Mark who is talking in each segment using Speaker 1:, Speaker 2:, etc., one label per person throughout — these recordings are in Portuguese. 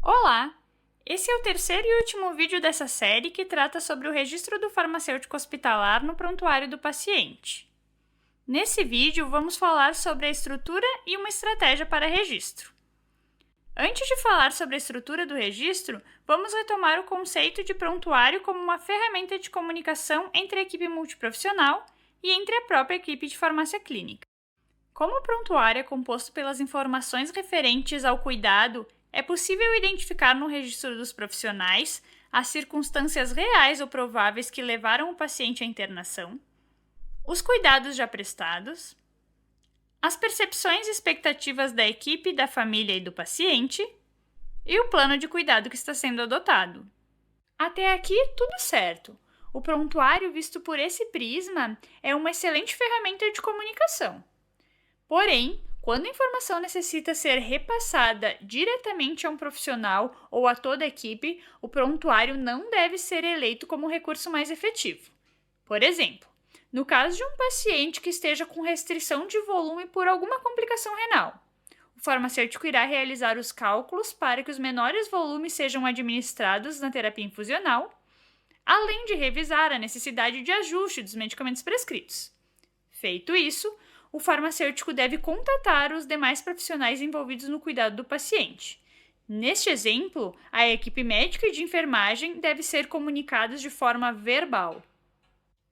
Speaker 1: Olá! Esse é o terceiro e último vídeo dessa série que trata sobre o registro do farmacêutico hospitalar no prontuário do paciente. Nesse vídeo, vamos falar sobre a estrutura e uma estratégia para registro. Antes de falar sobre a estrutura do registro, vamos retomar o conceito de prontuário como uma ferramenta de comunicação entre a equipe multiprofissional e entre a própria equipe de farmácia clínica. Como o prontuário é composto pelas informações referentes ao cuidado, é possível identificar no registro dos profissionais as circunstâncias reais ou prováveis que levaram o paciente à internação, os cuidados já prestados, as percepções e expectativas da equipe, da família e do paciente, e o plano de cuidado que está sendo adotado. Até aqui, tudo certo. O prontuário, visto por esse prisma, é uma excelente ferramenta de comunicação. Porém, quando a informação necessita ser repassada diretamente a um profissional ou a toda a equipe, o prontuário não deve ser eleito como o recurso mais efetivo. Por exemplo, no caso de um paciente que esteja com restrição de volume por alguma complicação renal, o farmacêutico irá realizar os cálculos para que os menores volumes sejam administrados na terapia infusional, além de revisar a necessidade de ajuste dos medicamentos prescritos. Feito isso, o farmacêutico deve contatar os demais profissionais envolvidos no cuidado do paciente. Neste exemplo, a equipe médica e de enfermagem deve ser comunicados de forma verbal.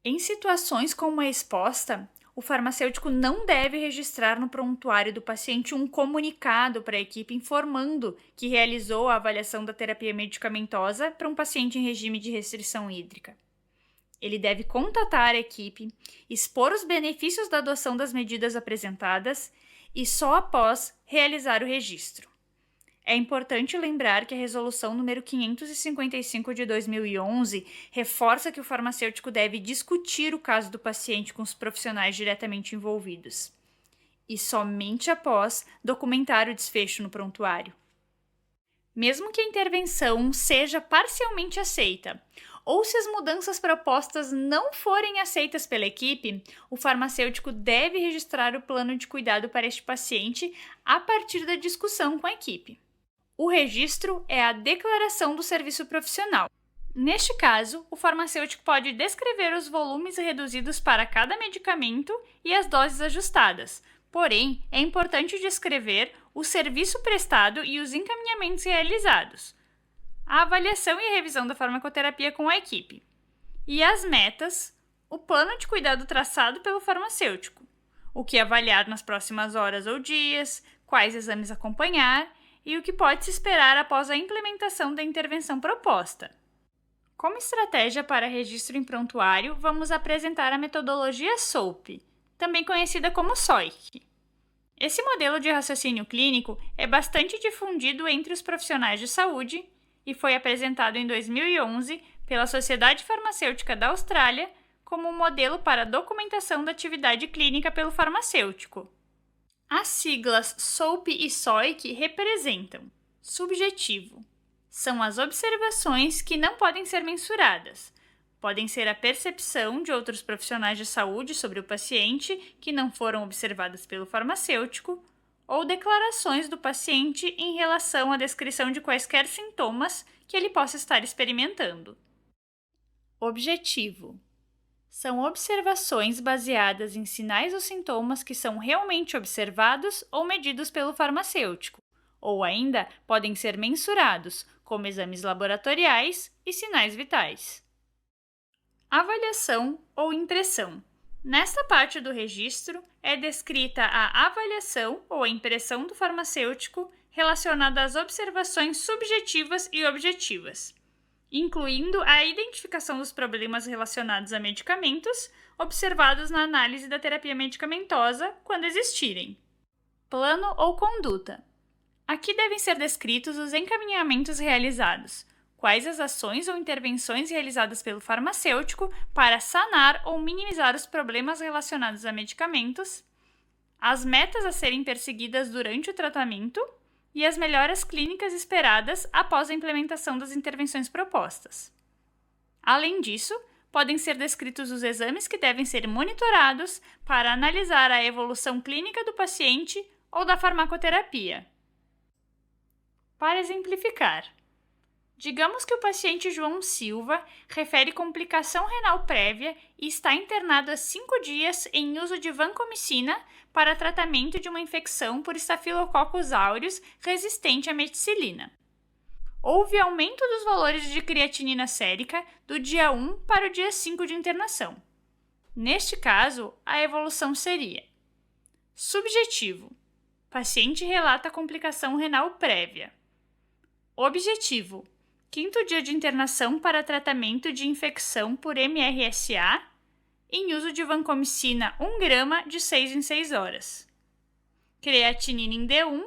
Speaker 1: Em situações como a exposta, o farmacêutico não deve registrar no prontuário do paciente um comunicado para a equipe informando que realizou a avaliação da terapia medicamentosa para um paciente em regime de restrição hídrica. Ele deve contatar a equipe, expor os benefícios da adoção das medidas apresentadas e só após realizar o registro. É importante lembrar que a Resolução número 555 de 2011 reforça que o farmacêutico deve discutir o caso do paciente com os profissionais diretamente envolvidos, e somente após documentar o desfecho no prontuário. Mesmo que a intervenção seja parcialmente aceita, ou se as mudanças propostas não forem aceitas pela equipe, o farmacêutico deve registrar o plano de cuidado para este paciente a partir da discussão com a equipe. O registro é a declaração do serviço profissional. Neste caso, o farmacêutico pode descrever os volumes reduzidos para cada medicamento e as doses ajustadas. Porém, é importante descrever o serviço prestado e os encaminhamentos realizados, a avaliação e a revisão da farmacoterapia com a equipe, e as metas, o plano de cuidado traçado pelo farmacêutico, o que avaliar nas próximas horas ou dias, quais exames acompanhar e o que pode se esperar após a implementação da intervenção proposta. Como estratégia para registro em prontuário, vamos apresentar a metodologia SOAP, também conhecida como SOIC. Esse modelo de raciocínio clínico é bastante difundido entre os profissionais de saúde e foi apresentado em 2011 pela Sociedade Farmacêutica da Austrália como um modelo para documentação da atividade clínica pelo farmacêutico. As siglas SOAP e SOIC representam subjetivo. São as observações que não podem ser mensuradas. Podem ser a percepção de outros profissionais de saúde sobre o paciente que não foram observadas pelo farmacêutico, ou declarações do paciente em relação à descrição de quaisquer sintomas que ele possa estar experimentando. Objetivo. São observações baseadas em sinais ou sintomas que são realmente observados ou medidos pelo farmacêutico, ou ainda podem ser mensurados, como exames laboratoriais e sinais vitais. Avaliação ou impressão. Nesta parte do registro, é descrita a avaliação ou a impressão do farmacêutico relacionada às observações subjetivas e objetivas, incluindo a identificação dos problemas relacionados a medicamentos observados na análise da terapia medicamentosa, quando existirem. Plano ou conduta. Aqui devem ser descritos os encaminhamentos realizados, quais as ações ou intervenções realizadas pelo farmacêutico para sanar ou minimizar os problemas relacionados a medicamentos, as metas a serem perseguidas durante o tratamento e as melhoras clínicas esperadas após a implementação das intervenções propostas. Além disso, podem ser descritos os exames que devem ser monitorados para analisar a evolução clínica do paciente ou da farmacoterapia. Para exemplificar, digamos que o paciente João Silva refere complicação renal prévia e está internado há 5 dias em uso de vancomicina para tratamento de uma infecção por Staphylococcus aureus resistente à meticilina. Houve aumento dos valores de creatinina sérica do dia 1 para o dia 5 de internação. Neste caso, a evolução seria: subjetivo, paciente relata complicação renal prévia. Objetivo, 5º dia de internação para tratamento de infecção por MRSA, em uso de vancomicina 1 grama de 6 em 6 horas. Creatinina em D1,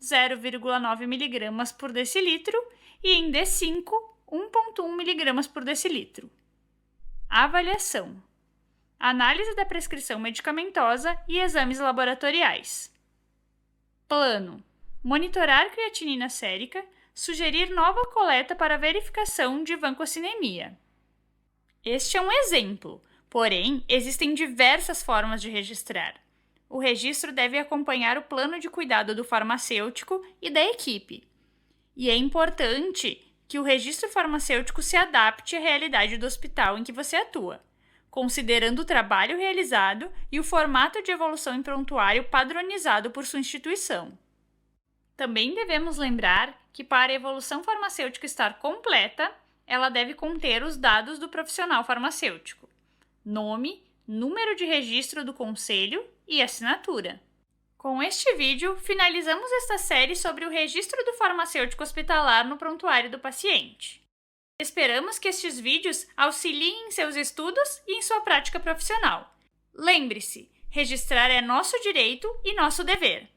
Speaker 1: 0,9 mg por decilitro, e em D5, 1,1 mg por decilitro. Avaliação: análise da prescrição medicamentosa e exames laboratoriais. Plano: monitorar creatinina sérica, sugerir nova coleta para verificação de vancocinemia. Este é um exemplo, porém, existem diversas formas de registrar. O registro deve acompanhar o plano de cuidado do farmacêutico e da equipe. E é importante que o registro farmacêutico se adapte à realidade do hospital em que você atua, considerando o trabalho realizado e o formato de evolução em prontuário padronizado por sua instituição. Também devemos lembrar que, para a evolução farmacêutica estar completa, ela deve conter os dados do profissional farmacêutico: nome, número de registro do conselho e assinatura. Com este vídeo, finalizamos esta série sobre o registro do farmacêutico hospitalar no prontuário do paciente. Esperamos que estes vídeos auxiliem em seus estudos e em sua prática profissional. Lembre-se, registrar é nosso direito e nosso dever.